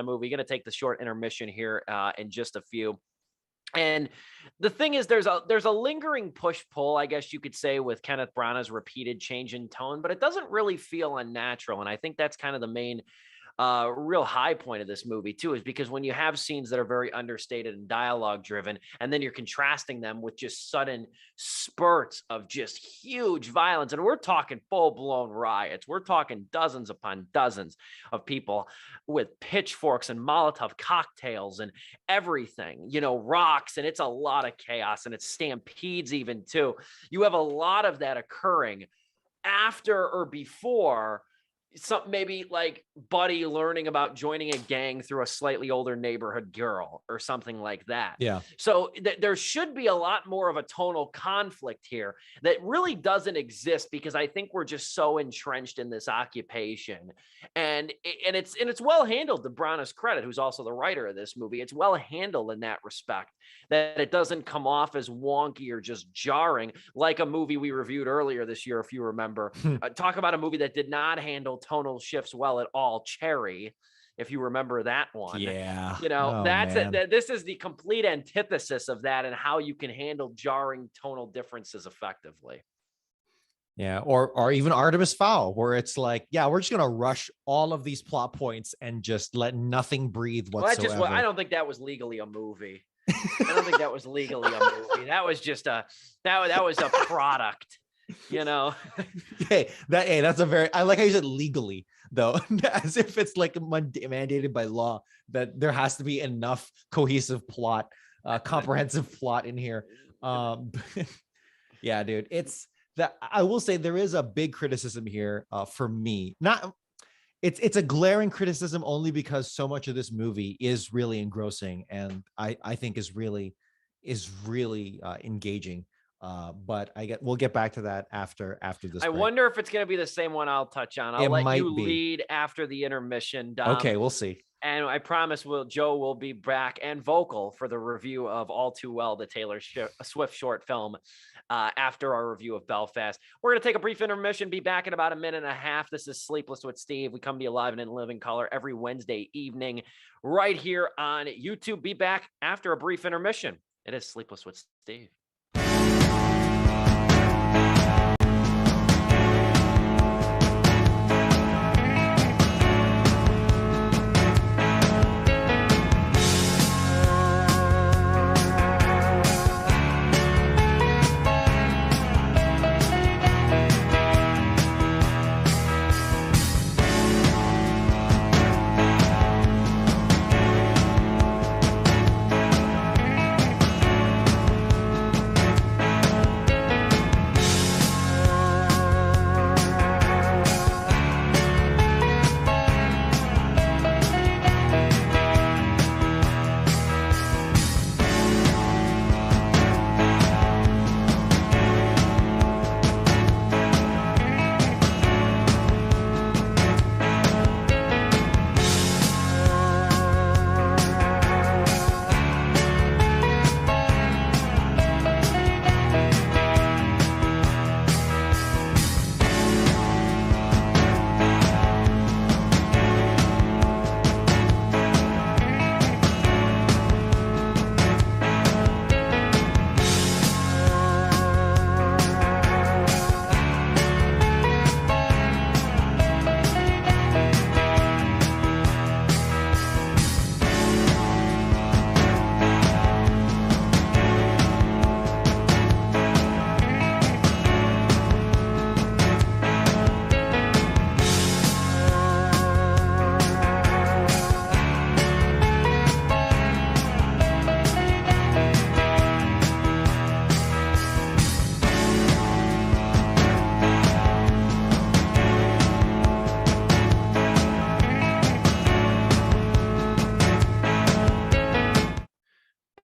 movie. Going to take the short intermission here in just a few. And the thing is, there's a lingering push-pull, I guess you could say, with Kenneth Branagh's repeated change in tone, but it doesn't really feel unnatural. And I think that's kind of the main real high point of this movie too, is because when you have scenes that are very understated and dialogue driven, and then you're contrasting them with just sudden spurts of just huge violence, and we're talking full-blown riots, we're talking dozens upon dozens of people with pitchforks and Molotov cocktails and everything, rocks, and it's a lot of chaos, and it's stampedes even too. You have a lot of that occurring after or before some, maybe like Buddy learning about joining a gang through a slightly older neighborhood girl or something like that. Yeah. So there should be a lot more of a tonal conflict here that really doesn't exist, because I think we're just so entrenched in this occupation, and it's well handled, to Branagh's credit, who's also the writer of this movie. It's well handled in that respect, that it doesn't come off as wonky or just jarring like a movie we reviewed earlier this year, if you remember. Talk about a movie that did not handle tonal shifts well at all, Cherry, if you remember that one. Yeah. This is the complete antithesis of that, and how you can handle jarring tonal differences effectively. Yeah, or even Artemis Fowl, where it's like, yeah, we're just gonna rush all of these plot points and just let nothing breathe whatsoever. I don't think that was legally a movie. I don't think that was legally a movie. That was just that was a product. Hey, that's a very, I like how you said legally, though, as if it's like mandated by law that there has to be enough cohesive plot, comprehensive plot in here. Yeah, dude, it's that. I will say there is a big criticism here for me. It's a glaring criticism only because so much of this movie is really engrossing, and I think is really engaging. But we'll get back to that after this. I wonder if it's going to be the same one I'll touch on. I'll let you lead after the intermission, Dom. Okay, we'll see. And I promise Joe will be back and vocal for the review of All Too Well, the Taylor Swift short film, after our review of Belfast. We're going to take a brief intermission, be back in about a minute and a half. This is Sleepless with Steve. We come to you live and in living color every Wednesday evening right here on YouTube. Be back after a brief intermission. It is Sleepless with Steve.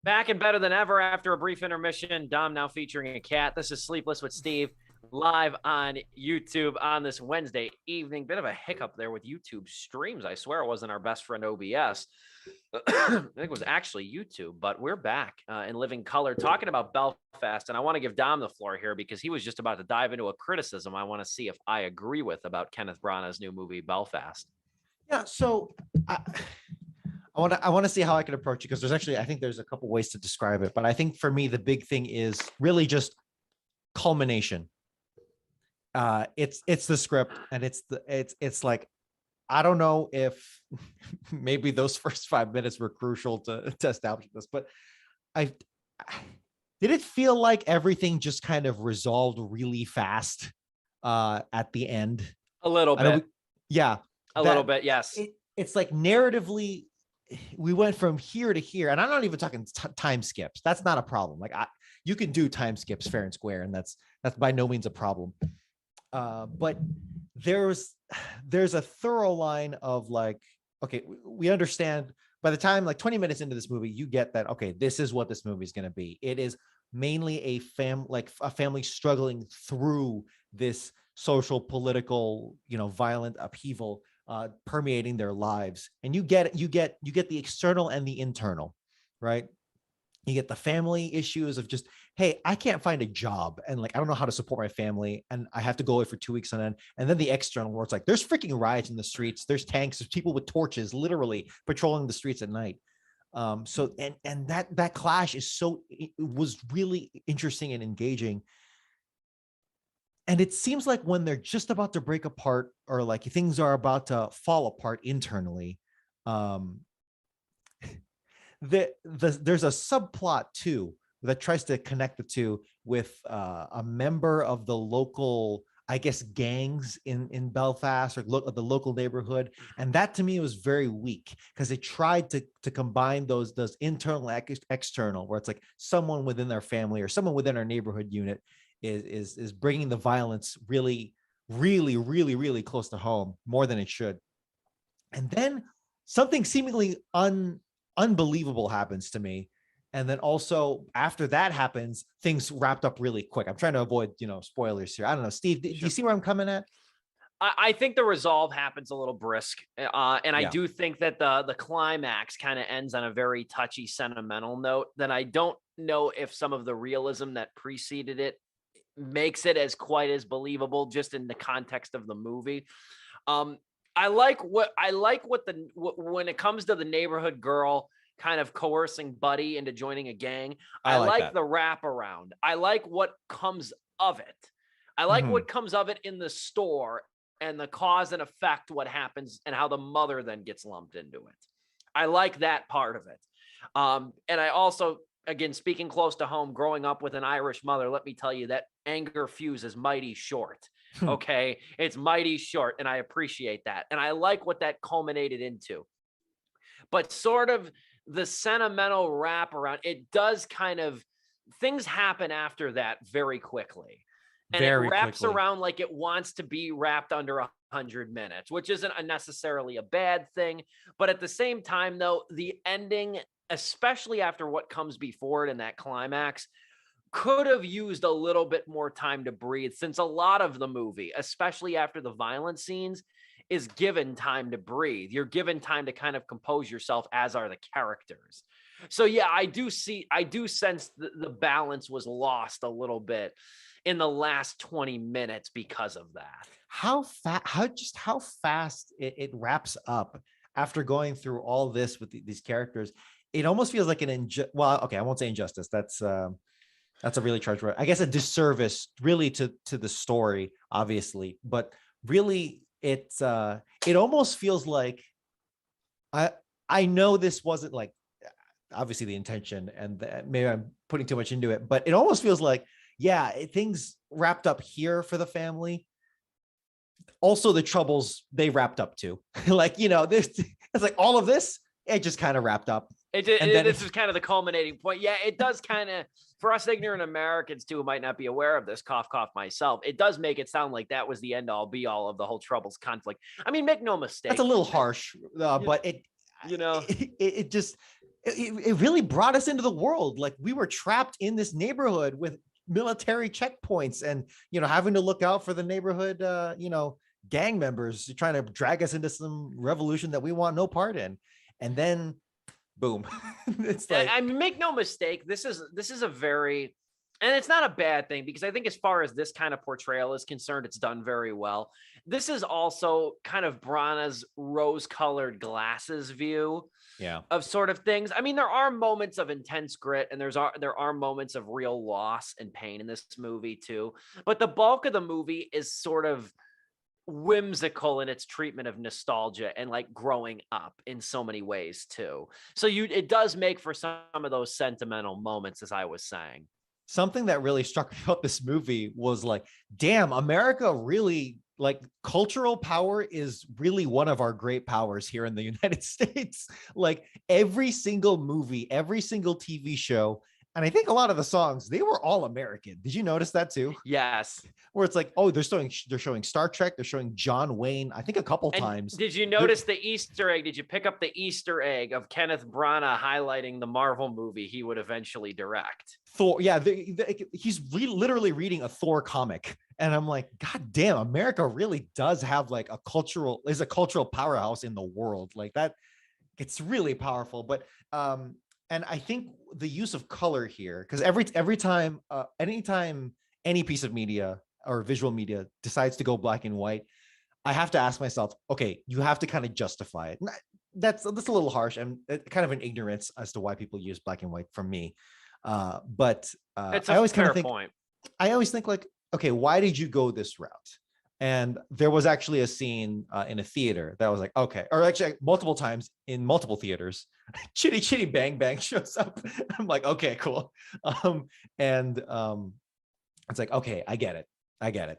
Back and better than ever after a brief intermission. Dom now featuring a cat. This is Sleepless with Steve, live on YouTube on this Wednesday evening. Bit of a hiccup there with YouTube streams. I swear it wasn't our best friend OBS. I think it was actually YouTube, but we're back in living color talking about Belfast. And I want to give Dom the floor here because he was just about to dive into a criticism I want to see if I agree with about Kenneth Branagh's new movie, Belfast. Yeah, so I want to see how I can approach it, because I think there's a couple ways to describe it, but I think for me the big thing is really just culmination. It's the script, and it's like, I don't know if maybe those first 5 minutes were crucial to establish this, but I did it feel like everything just kind of resolved really fast at the end. A little I know bit. Yeah, A little bit, yes. it's like narratively we went from here to here, and I'm not even talking time skips. That's not a problem. Like, you can do time skips fair and square, and that's by no means a problem. But there's a thorough line of like, okay, we understand by the time like 20 minutes into this movie, you get that, okay, this is what this movie is going to be. It is mainly a family struggling through this social, political, violent upheaval permeating their lives. And you get the external and the internal, right? You get the family issues of just, hey, I can't find a job, and like, I don't know how to support my family, and I have to go away for 2 weeks on end. And then the external, where it's like, there's freaking riots in the streets, there's tanks, there's people with torches literally patrolling the streets at night. So and that clash was really interesting and engaging. And it seems like when they're just about to break apart, or like things are about to fall apart internally, there's a subplot too that tries to connect the two with a member of the local, I guess, gangs in Belfast, or look at the local neighborhood. And that to me was very weak, because it tried to combine those internal and external, where it's like someone within their family or someone within our neighborhood unit is bringing the violence really, really, really, really close to home, more than it should. And then something seemingly unbelievable happens to me. And then also after that happens, things wrapped up really quick. I'm trying to avoid, spoilers here. I don't know, Steve, do you see where I'm coming at? I think the resolve happens a little brisk. And I Yeah. do think that the climax kind of ends on a very touchy, sentimental note that I don't know if some of the realism that preceded it makes it as quite as believable, just in the context of the movie. I like when it comes to the neighborhood girl kind of coercing Buddy into joining a gang. I like the wraparound. I like what comes of it. I like what comes of it in the store, and the cause and effect, what happens, and how the mother then gets lumped into it. I like that part of it. And I also, again, speaking close to home, growing up with an Irish mother, let me tell you that anger fuse is mighty short. Okay. It's mighty short, and I appreciate that. And I like what that culminated into. But sort of the sentimental wraparound, it does kind of, things happen after that very quickly. And it wraps around like it wants to be wrapped under 100 minutes, which isn't necessarily a bad thing. But at the same time, though, the ending, especially after what comes before it in that climax, could have used a little bit more time to breathe, since a lot of the movie, especially after the violent scenes, is given time to breathe. You're given time to kind of compose yourself, as are the characters. So yeah, I do sense the balance was lost a little bit in the last 20 minutes because of that. How fast it wraps up after going through all this with these characters. It almost feels like well, okay, I won't say injustice. That's a really charged word. I guess a disservice really to the story, obviously, but really it almost feels like, I know this wasn't like obviously the intention, and maybe I'm putting too much into it, but it almost feels like, yeah, things wrapped up here for the family. Also, the troubles they wrapped up too. Like, this, it's like all of this, it just kind of wrapped up. This is kind of the culminating point. Yeah, it does kind of, for us ignorant Americans too, who might not be aware of this, cough, cough myself, it does make it sound like that was the end all be all of the whole troubles conflict. I mean, make no mistake. That's a little harsh, but it just, it really brought us into the world. Like, we were trapped in this neighborhood with military checkpoints, and, having to look out for the neighborhood, gang members trying to drag us into some revolution that we want no part in. And then boom. It's like, I mean, make no mistake, this is a very And it's not a bad thing because I think as far as this kind of portrayal is concerned, it's done very well. This is also kind of Brana's rose-colored glasses view Yeah. of sort of things. I mean, there are moments of intense grit and there are moments of real loss and pain in this movie too. But the bulk of the movie is sort of whimsical in its treatment of nostalgia and like growing up in so many ways too. So it does make for some of those sentimental moments, as I was saying. Something that really struck me about this movie was like, damn, America really, like, cultural power is really one of our great powers here in the United States. Like every single movie, every single TV show, and I think a lot of the songs, they were all American. Did you notice that too? Yes. Where it's like, oh, they're showing Star Trek, they're showing John Wayne, I think a couple And times. did you notice the Easter egg? Did you pick up the Easter egg of Kenneth Branagh highlighting the Marvel movie he would eventually direct? Thor, yeah, he's literally reading a Thor comic, and I'm like, God damn, America really does have like a cultural powerhouse in the world like that. It's really powerful. But and I think the use of color here, because every time, anytime any piece of media or visual media decides to go black and white, I have to ask myself, okay, you have to kind of justify it. That's a little harsh and kind of an ignorance as to why people use black and white from me. But It's I a always kind fair of think, point. I always think like, okay, why did you go this route? And there was actually a scene in a theater that was like, okay, or actually multiple times in multiple theaters, Chitty Chitty Bang Bang shows up. I'm like, okay, cool. And it's like, okay, I get it.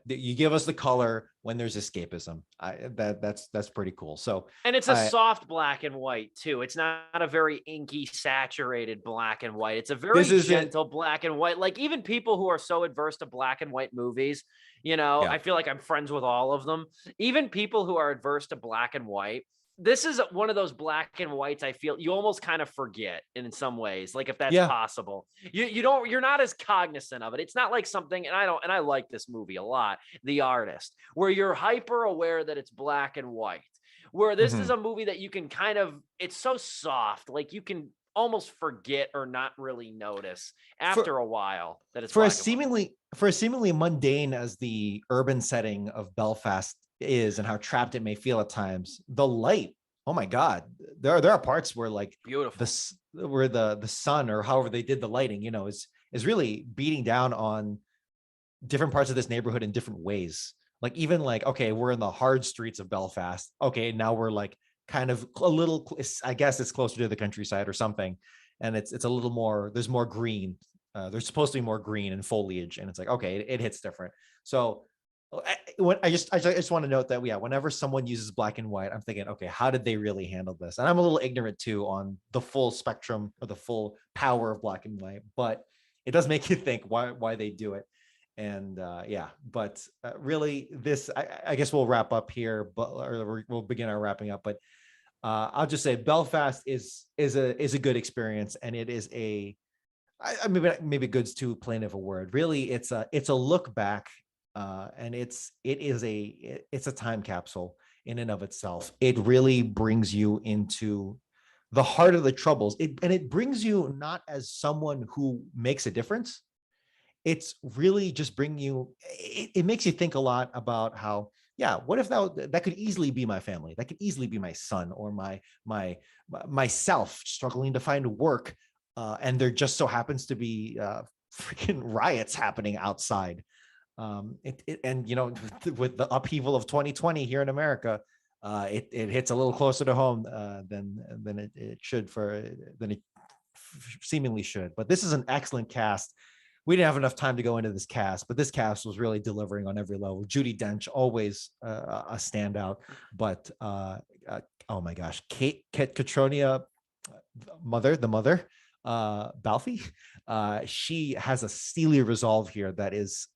You give us the color when there's escapism. That's pretty cool. So, And it's a soft black and white too. It's not a very inky, saturated black and white. It's a very gentle black and white. Like even people who are so adverse to black and white movies, Yeah. I feel like I'm friends with all of them. Even people who are adverse to black and white, this is one of those black and whites I feel you almost kind of forget in some ways, like if that's possible. You're not as cognizant of it. It's not like something, and I like this movie a lot, The Artist, where you're hyper aware that it's black and white. Where this is a movie that you can kind of, it's so soft, like you can almost forget or not really notice after a while that it's for as seemingly mundane as the urban setting of Belfast is and how trapped it may feel at times, the light, oh my god, there are parts where like beautiful where the sun, or however they did the lighting, is really beating down on different parts of this neighborhood in different ways. Like even like, okay, we're in the hard streets of Belfast, okay, now we're like kind of a little, I guess it's closer to the countryside or something, and it's a little more, there's more green, there's supposed to be more green and foliage, and it's like, okay, it hits different. So I just want to note that, yeah, whenever someone uses black and white, I'm thinking, okay, how did they really handle this? And I'm a little ignorant too on the full spectrum or the full power of black and white, but it does make you think why they do it. And yeah, but really, this I guess we'll wrap up here, or we'll begin our wrapping up. But I'll just say Belfast is a good experience, and it is maybe good's too plain of a word. Really, it's a look back. And it's a time capsule in and of itself. It really brings you into the heart of the troubles. It brings you not as someone who makes a difference. It's really just bring you. It makes you think a lot about how, yeah, what if that could easily be my family? That could easily be my son or myself struggling to find work, and there just so happens to be freaking riots happening outside. And with the upheaval of 2020 here in America, it hits a little closer to home than it seemingly should. But this is an excellent cast. We didn't have enough time to go into this cast, but this cast was really delivering on every level. Judi Dench, always a standout, but oh my gosh, Kate Catronia, the mother, Balfi, she has a steely resolve here that is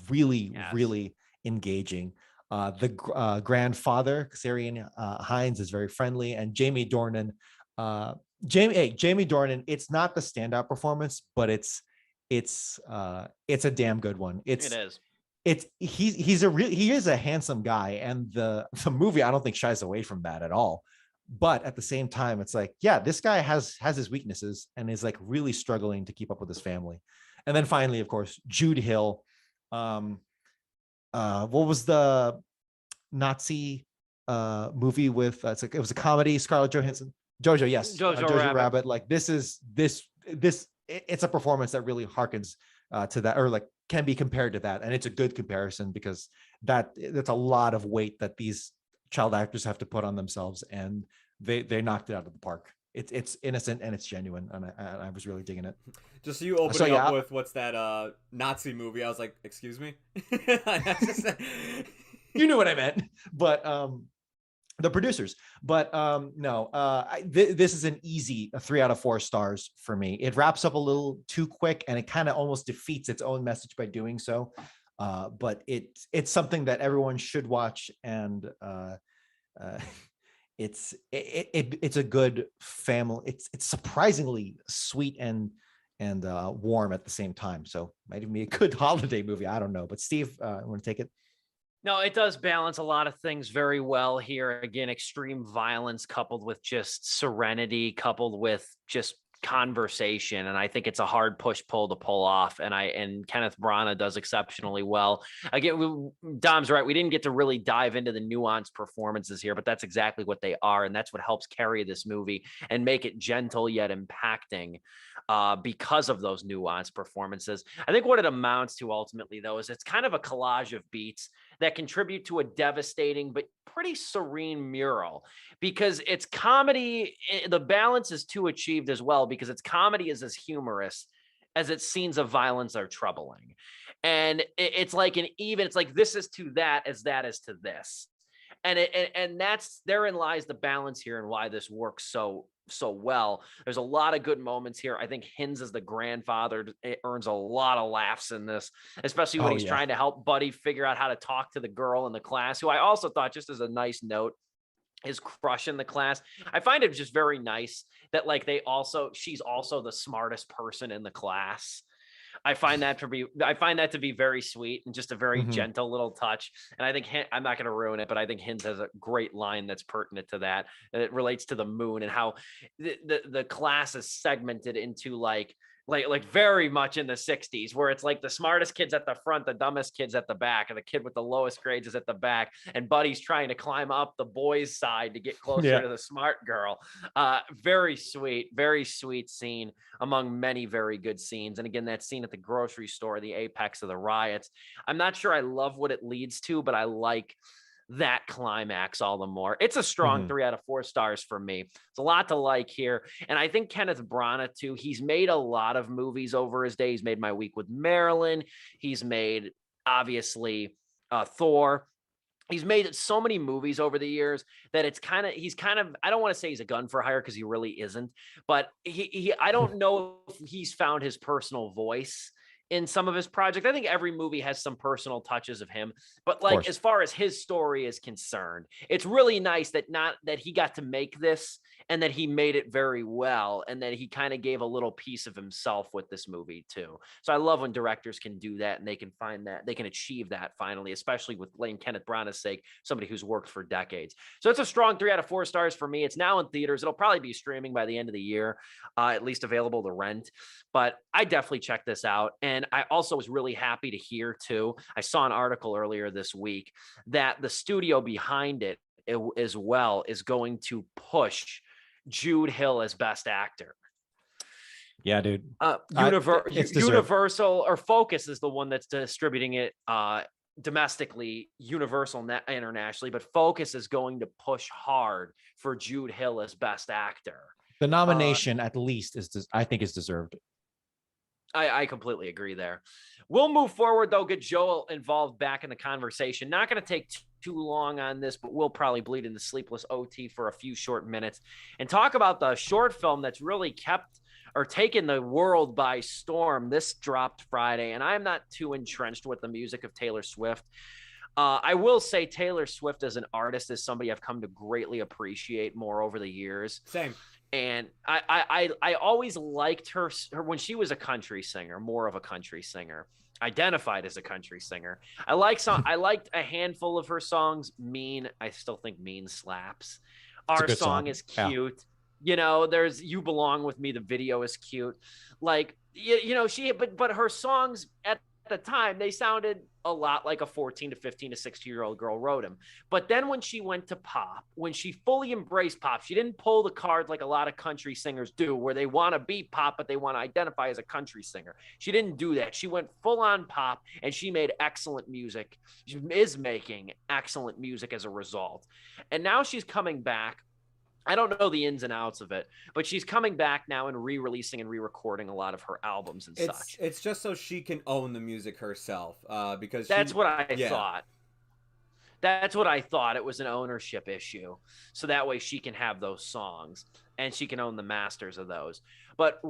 really really engaging. The grandfather, Kasarian Hines, is very friendly, and Jamie Dornan, Jamie Dornan, it's not the standout performance, but it's a damn good one. He is a handsome guy, and the movie, I don't think, shies away from that at all. But at the same time, it's like, yeah, this guy has his weaknesses and is like really struggling to keep up with his family. And then finally, of course, Jude Hill. What was the Nazi movie with it was a comedy, Scarlett Johansson, Jojo, yes, Jojo Rabbit. Like this it's a performance that really harkens to that, or like can be compared to that, and it's a good comparison because that's a lot of weight that these child actors have to put on themselves, and they knocked it out of the park. It's innocent and it's genuine, and I was really digging it. Just so you opening up with what's that Nazi movie? I was like, excuse me. You knew what I meant, but the producers. But no, this is an easy 3 out of 4 stars for me. It wraps up a little too quick, and it kind of almost defeats its own message by doing so. But it's something that everyone should watch, and it's a good family. It's surprisingly sweet and warm at the same time. So might even be a good holiday movie. I don't know. But Steve, want to take it? No, it does balance a lot of things very well here. Again, extreme violence coupled with just serenity, coupled with just conversation, and I think it's a hard push-pull to pull off, and Kenneth Branagh does exceptionally well. Again, Dom's right, we didn't get to really dive into the nuanced performances here, but that's exactly what they are, and that's what helps carry this movie and make it gentle yet impacting because of those nuanced performances. I think what it amounts to ultimately, though, is it's kind of a collage of beats that contribute to a devastating but pretty serene mural, because it's comedy. The balance is too achieved as well, because its comedy is as humorous as its scenes of violence are troubling. And it's like it's like this is to that as that is to this. And that's therein lies the balance here and why this works so well. There's a lot of good moments here. I think Hinz as the grandfather earns a lot of laughs in this, especially when he's trying to help Buddy figure out how to talk to the girl in the class, who I also thought, just as a nice note, his crush in the class. I find it just very nice that like she's also the smartest person in the class. I find that to be very sweet and just a very gentle little touch. And I think I'm not going to ruin it, but I think Hinz has a great line that's pertinent to that. And it relates to the moon and how the class is segmented into like very much in the 60s, where it's like the smartest kids at the front, the dumbest kids at the back, and the kid with the lowest grades is at the back, and Buddy's trying to climb up the boys' side to get closer to the smart girl. Very sweet scene among many very good scenes. And again, that scene at the grocery store, the apex of the riots, I'm not sure I love what it leads to, but I like that climax all the more. It's a strong 3 out of 4 stars for me. It's a lot to like here. And I think Kenneth Branagh too, he's made a lot of movies over his day. He's made My Week with Marilyn. He's made, obviously, Thor. He's made so many movies over the years that he's kind of, I don't want to say he's a gun for hire, because he really isn't, but I don't know if he's found his personal voice in some of his projects. I think every movie has some personal touches of him, but like as far as his story is concerned, it's really nice that he got to make this and that he made it very well, and that he kind of gave a little piece of himself with this movie too. So I love when directors can do that, and they can find that, they can achieve that finally, especially with Lane Kenneth Branagh's sake, somebody who's worked for decades. So it's a strong 3 out of 4 stars for me. It's now in theaters. It'll probably be streaming by the end of the year, at least available to rent, but I definitely check this out. And I also was really happy to hear too, I saw an article earlier this week that the studio behind it as well is going to push Jude Hill as best actor. Yeah, dude. Universal or Focus is the one that's distributing it domestically, Universal internationally, but Focus is going to push hard for Jude Hill as best actor. The nomination at least I think is deserved. I completely agree there. We'll move forward, though, get Joel involved back in the conversation. Not going to take too long on this, but we'll probably bleed into Sleepless OT for a few short minutes and talk about the short film that's really taken the world by storm. This dropped Friday, and I'm not too entrenched with the music of Taylor Swift. I will say Taylor Swift as an artist is somebody I've come to greatly appreciate more over the years. Same. And I always liked her when she was a country singer, more of a country singer, identified as a country singer. I liked a handful of her songs. Mean, I still think Mean slaps. Our song is cute. There's You Belong With Me. The video is cute. Like, but her songs at the time, they sounded a lot like a 14 to 15 to 16-year-old girl wrote them. But then when she went to pop, when she fully embraced pop, she didn't pull the card like a lot of country singers do, where they want to be pop, but they want to identify as a country singer. She didn't do that. She went full on pop, and she made excellent music. She is making excellent music as a result. And now she's coming back. I don't know the ins and outs of it, but she's coming back now and re-releasing and re-recording a lot of her albums and such. It's just so she can own the music herself, because that's what I thought. That's what I thought. It was an ownership issue, so that way she can have those songs and she can own the masters of those. But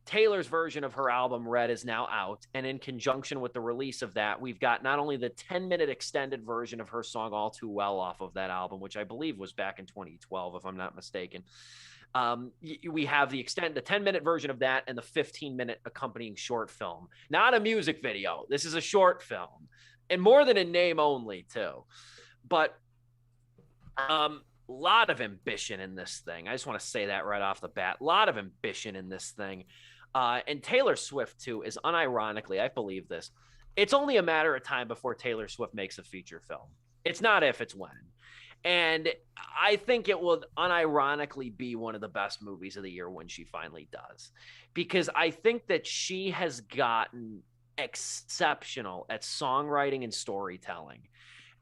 Taylor's version of her album Red is now out, and in conjunction with the release of that, we've got not only the 10-minute extended version of her song All Too Well off of that album, which I believe was back in 2012, if I'm not mistaken. We have the 10-minute version of that and the 15-minute accompanying short film. Not a music video. This is a short film, and more than a name only, too. But lot of ambition in this thing. I just want to say that right off the bat. A lot of ambition in this thing. And Taylor Swift, too, is unironically, I believe this, it's only a matter of time before Taylor Swift makes a feature film. It's not if, it's when. And I think it will unironically be one of the best movies of the year when she finally does. Because I think that she has gotten exceptional at songwriting and storytelling.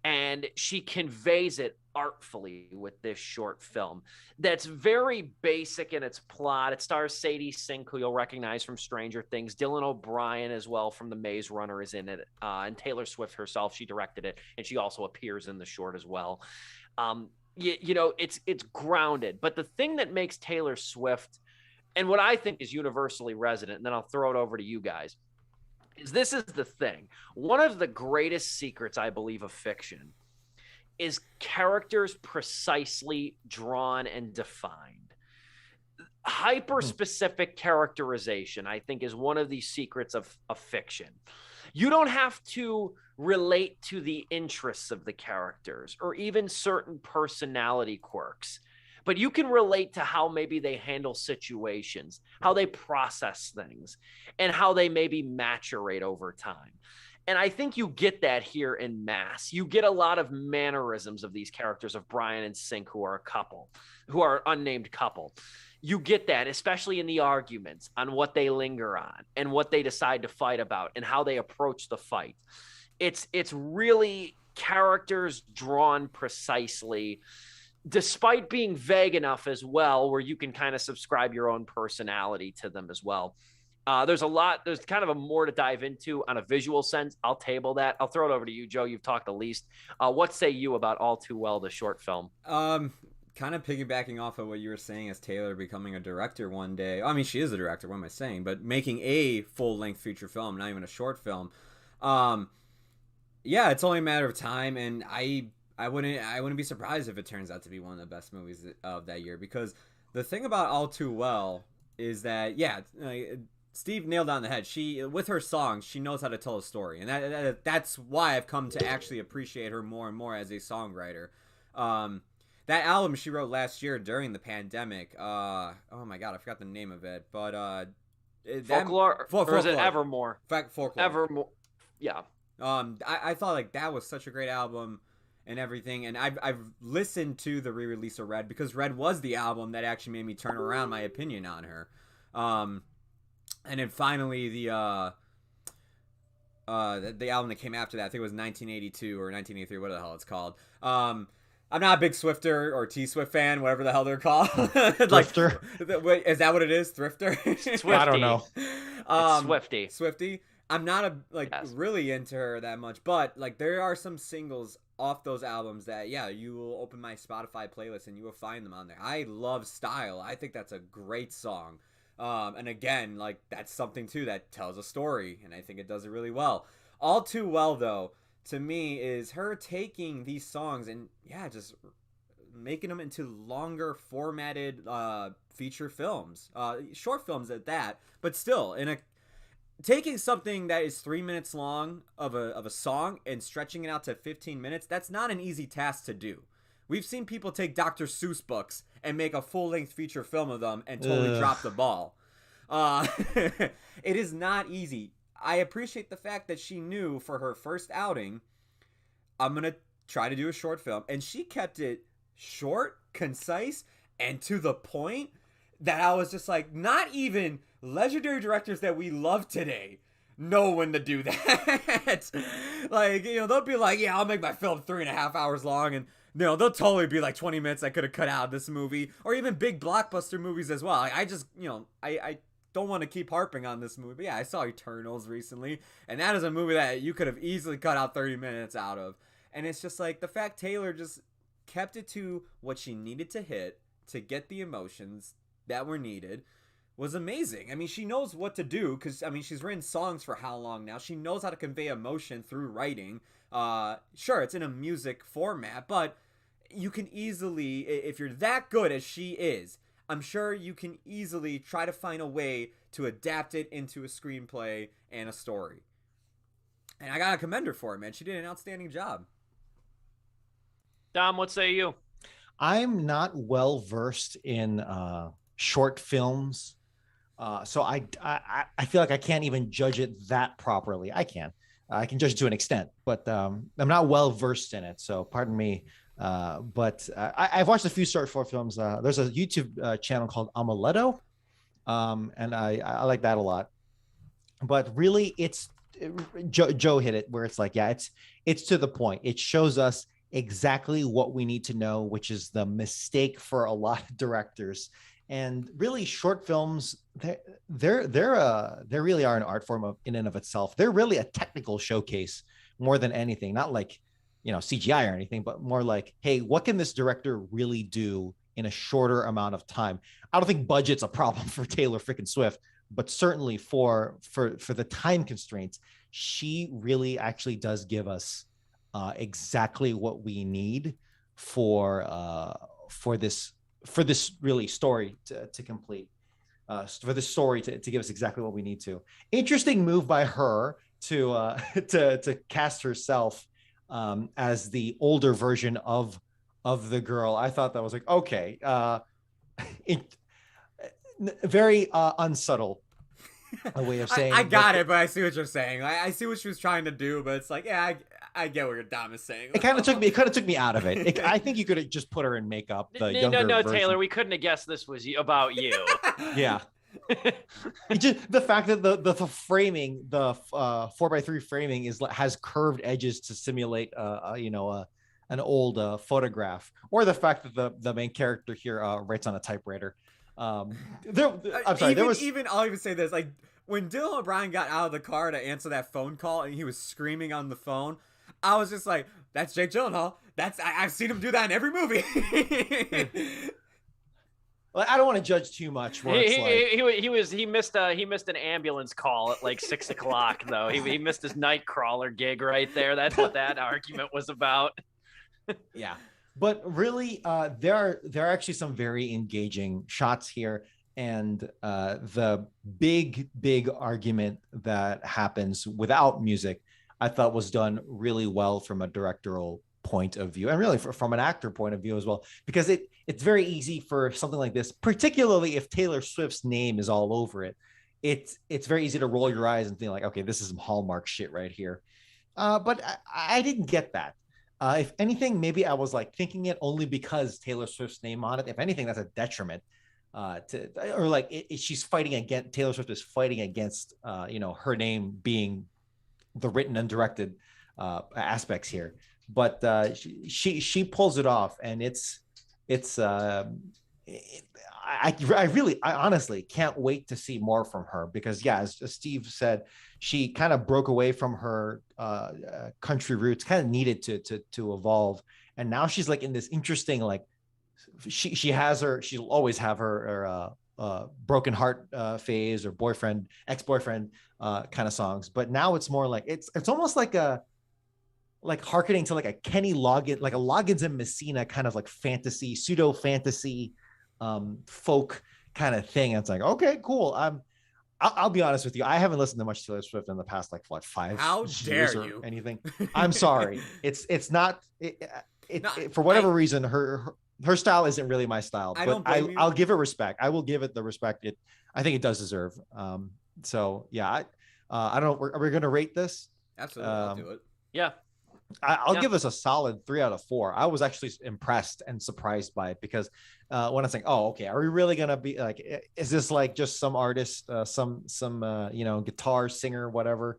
And she conveys it artfully with this short film that's very basic in its plot. It stars Sadie Sink, who you'll recognize from Stranger Things. Dylan O'Brien as well from The Maze Runner is in it. And Taylor Swift herself, she directed it, and she also appears in the short as well. It's grounded. But the thing that makes Taylor Swift, and what I think is universally resonant, and then I'll throw it over to you guys, this is the thing. One of the greatest secrets, I believe, of fiction is characters precisely drawn and defined. Hyper-specific characterization, I think, is one of the secrets of fiction. You don't have to relate to the interests of the characters or even certain personality quirks, but you can relate to how maybe they handle situations, how they process things, and how they maybe maturate over time. And I think you get that here in mass. You get a lot of mannerisms of these characters, of Brian and Sink, who are unnamed couple. You get that, especially in the arguments on what they linger on and what they decide to fight about and how they approach the fight. It's really characters drawn precisely, despite being vague enough as well, where you can kind of subscribe your own personality to them as well. There's kind of a more to dive into on a visual sense. I'll table that. I'll throw it over to you, Joe. You've talked the least. What say you about All Too Well, the short film? Kind of piggybacking off of what you were saying as Taylor becoming a director one day. I mean, she is a director, what am I saying? But making a full-length feature film, not even a short film. Yeah, it's only a matter of time, and I wouldn't be surprised if it turns out to be one of the best movies of that year, because the thing about All Too Well is that, Steve nailed it on the head. She, with her songs, she knows how to tell a story, and that's why I've come to actually appreciate her more and more as a songwriter. That album she wrote last year during the pandemic, oh my god, I forgot the name of it, but Folklore, or is it Evermore? Folklore. Evermore, yeah. I thought like that was such a great album and everything, and I've listened to the re-release of Red, because Red was the album that actually made me turn around my opinion on her. And then finally the album that came after that, I think it was 1982 or 1983, whatever the hell it's called. I'm not a big Swifter or T-Swift fan, whatever the hell they're called. Thrifter. Is that what it is? Thrifter? Swifty. I don't know. It's Swifty. I'm not really into her that much, but like there are some singles off those albums that you will open my Spotify playlist and you will find them on there. I love Style. I think that's a great song. And again, like that's something too that tells a story, and I think it does it really well. All Too Well, though, to me, is her taking these songs and just making them into longer formatted feature films, short films at that, but still taking something that is 3 minutes long of a song and stretching it out to 15 minutes. That's not an easy task to do. We've seen people take Dr. Seuss books and make a full-length feature film of them and totally drop the ball. It is not easy. I appreciate the fact that she knew for her first outing, I'm going to try to do a short film. And she kept it short, concise, and to the point that I was just like, not even legendary directors that we love today know when to do that. Like, you know, they'll be like, yeah, I'll make my film 3.5 hours long, and you know, they'll totally be like 20 minutes I could have cut out of this movie, or even big blockbuster movies as well. I just, you know, I don't want to keep harping on this movie, but yeah, I saw Eternals recently, and that is a movie that you could have easily cut out 30 minutes out of. And it's just like the fact Taylor just kept it to what she needed to hit to get the emotions that were needed was amazing. I mean, she knows what to do because, I mean, she's written songs for how long now? She knows how to convey emotion through writing. Sure, it's in a music format, but you can easily, if you're that good as she is, I'm sure you can easily try to find a way to adapt it into a screenplay and a story. And I gotta commend her for it, man. She did an outstanding job. Dom, what say you? I'm not well versed in short films. So I feel like I can't even judge it that properly. I can judge it to an extent, but I'm not well versed in it. So pardon me. But I've watched a few short films. There's a YouTube channel called Amuleto, and I like that a lot. But really, Joe hit it where it's like, yeah, it's to the point. It shows us exactly what we need to know, which is the mistake for a lot of directors. And really, short films, they really are an art form in and of itself. They're really a technical showcase more than anything. Not like, you know, CGI or anything, but more like, hey, what can this director really do in a shorter amount of time? I don't think budget's a problem for Taylor freaking Swift, but certainly for the time constraints, she really actually does give us exactly what we need for this really story to complete, for this story to give us exactly what we need to. Interesting move by her to cast herself as the older version of the girl. I thought that was like, okay, very unsubtle a way of saying. I got it, but I see what you're saying. I see what she was trying to do, but it's like, yeah, I get what your Dom is saying. It kind of took me out of it. I think you could have just put her in makeup. The younger version. Taylor, we couldn't have guessed this was about you. Yeah. Just the fact that the framing, the 4x3 framing has curved edges to simulate an old photograph, or the fact that the main character here writes on a typewriter. I'm sorry. I'll even say this: like when Dylan O'Brien got out of the car to answer that phone call and he was screaming on the phone, I was just like, "That's Jake Gyllenhaal. I've seen him do that in every movie." Well, I don't want to judge too much. He missed an ambulance call at like 6 o'clock though. He missed his Nightcrawler gig right there. That's what that argument was about. Yeah. But really, there are actually some very engaging shots here. And the big argument that happens without music, I thought was done really well from a directorial point of view, and really from an actor point of view as well, because it's very easy for something like this, particularly if Taylor Swift's name is all over it. It's very easy to roll your eyes and think like, okay, this is some Hallmark shit right here. But I didn't get that. If anything, maybe I was like thinking it only because Taylor Swift's name on it. If anything, that's a detriment she's fighting against, Taylor Swift is fighting against, her name being the written and directed aspects here. But she pulls it off, and I honestly can't wait to see more from her, because yeah, as Steve said, she kind of broke away from her country roots, kind of needed to evolve, and now she's like in this interesting, like she'll always have her broken heart phase, or ex-boyfriend kind of songs, but now it's more like it's almost like hearkening to like a Kenny Loggins, like a Loggins and Messina kind of like fantasy, pseudo fantasy, folk kind of thing. And it's like, okay, cool. I'll be honest with you, I haven't listened to much Taylor Swift in the past like 5 How years dare or you? anything. I'm sorry. It's not. For whatever reason, her style isn't really my style, but I'll give it respect. I will give it the respect I think it does deserve. So yeah, I don't know. Are we going to rate this? Absolutely, I'll do it. Yeah. I'll give this a solid 3 out of 4. I was actually impressed and surprised by it because when I was like, oh, okay, are we really gonna be like, is this like just some artist, some guitar singer, whatever,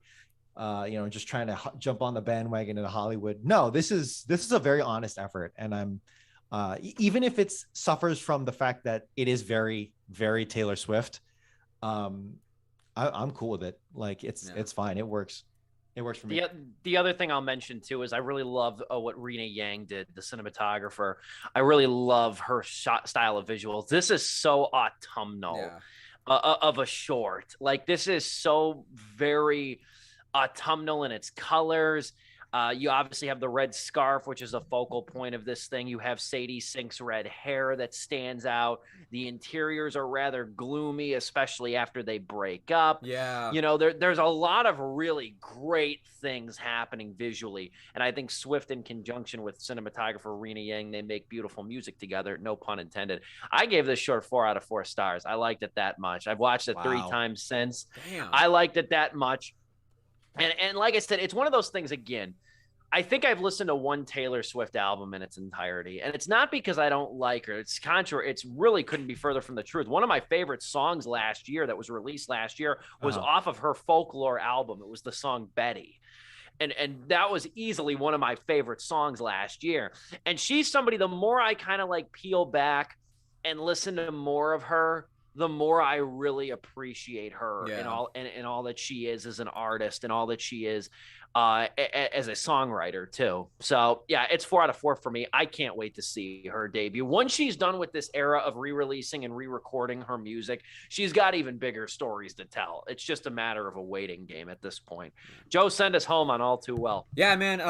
just trying to jump on the bandwagon in Hollywood? No, this is a very honest effort, and I'm even if it suffers from the fact that it is very, very Taylor Swift, I'm cool with it. Like it's fine. It works. It works for me. The other thing I'll mention too is I really love what Rena Yang did, the cinematographer. I really love her style of visuals. This is so autumnal of a short. Like this is so very autumnal in its colors. You obviously have the red scarf, which is a focal point of this thing. You have Sadie Sink's red hair that stands out. The interiors are rather gloomy, especially after they break up. Yeah. There's a lot of really great things happening visually. And I think Swift, in conjunction with cinematographer Rena Yang, they make beautiful music together. No pun intended. I gave this short 4 out of 4 stars. I liked it that much. I've watched it 3 times since. Damn. I liked it that much. And like I said, it's one of those things, again, I think I've listened to one Taylor Swift album in its entirety, and it's not because I don't like her. It's contrary. It's really couldn't be further from the truth. One of my favorite songs last year that was released last year was off of her Folklore album. It was the song Betty. And that was easily one of my favorite songs last year. And she's somebody, the more I kind of like peel back and listen to more of her, the more I really appreciate her and all that she is as an artist and all that she is as a songwriter too. So yeah, it's 4 out of 4 for me. I can't wait to see her debut. Once she's done with this era of re-releasing and re-recording her music, she's got even bigger stories to tell. It's just a matter of a waiting game at this point. Joe, send us home on All Too Well. Yeah, man.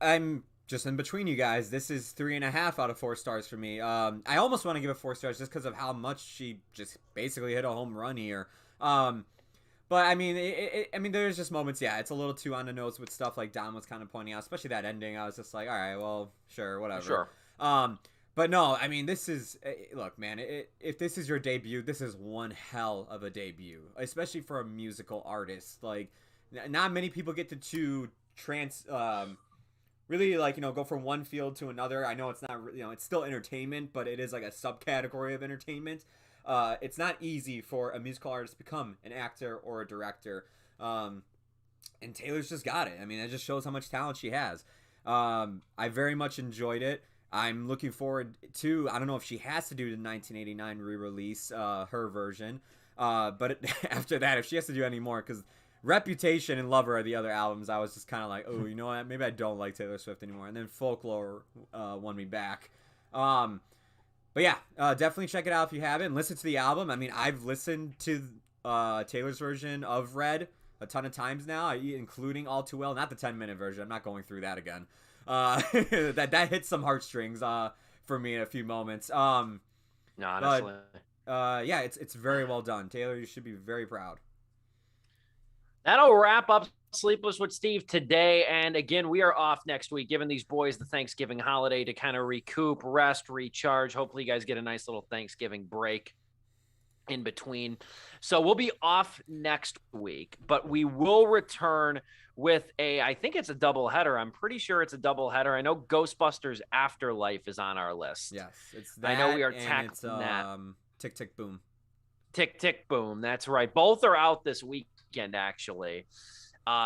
I'm just in between you guys. This is 3.5 out of 4 stars for me. I almost want to give it 4 stars just because of how much she just basically hit a home run here. But I mean, there's just moments. Yeah, it's a little too on the nose with stuff like Don was kind of pointing out, especially that ending. I was just like, all right, well, sure, whatever. Sure. But no, I mean, this is look, man. If this is your debut, this is one hell of a debut, especially for a musical artist. Like, not many people get to really like go from one field to another. I know it's not it's still entertainment, but it is like a subcategory of entertainment. It's not easy for a musical artist to become an actor or a director. And Taylor's just got it. I mean, it just shows how much talent she has. I very much enjoyed it. I'm looking forward to, I don't know if she has to do the 1989 re-release, her version. But after that, if she has to do any more, because Reputation and Lover are the other albums, I was just kind of like, oh, you know what? Maybe I don't like Taylor Swift anymore. And then Folklore won me back. But yeah, definitely check it out if you haven't. Listen to the album. I mean, I've listened to Taylor's version of Red a ton of times now, including All Too Well. Not the 10-minute version. I'm not going through that again. That hit some heartstrings for me in a few moments. No, honestly. But, yeah, it's very well done. Taylor, you should be very proud. That'll wrap up Sleepless with Steve today. And again, we are off next week, giving these boys the Thanksgiving holiday to kind of recoup, rest, recharge. Hopefully you guys get a nice little Thanksgiving break in between. So we'll be off next week, but we will return with I think it's a doubleheader. I'm pretty sure it's a doubleheader. I know Ghostbusters Afterlife is on our list. Yes, it's that. I know we are tackling that. Tick, Tick, Boom. Tick, Tick, Boom. That's right. Both are out this weekend, actually.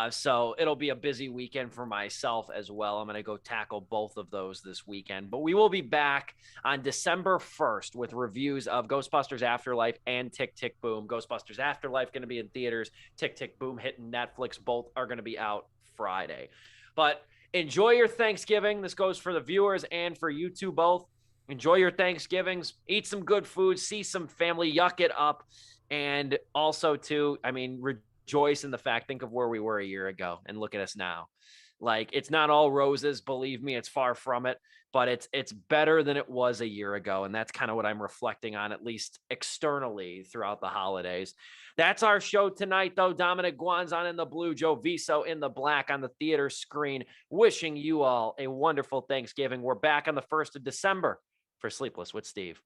So it'll be a busy weekend for myself as well. I'm going to go tackle both of those this weekend. But we will be back on December 1st with reviews of Ghostbusters Afterlife and Tick, Tick, Boom. Ghostbusters Afterlife going to be in theaters. Tick, Tick, Boom hitting Netflix. Both are going to be out Friday. But enjoy your Thanksgiving. This goes for the viewers and for you two both. Enjoy your Thanksgivings. Eat some good food. See some family. Yuck it up. And also, too, I mean, rejoice in the fact, think of where we were a year ago and look at us now. Like, it's not all roses, believe me, it's far from it, but it's better than it was a year ago. And that's kind of what I'm reflecting on, at least externally throughout the holidays. That's our show tonight, though. Dominic Guanzon in the blue, Joe Viso in the black on the theater screen. Wishing you all a wonderful Thanksgiving. We're back on the 1st of December for Sleepless with Steve.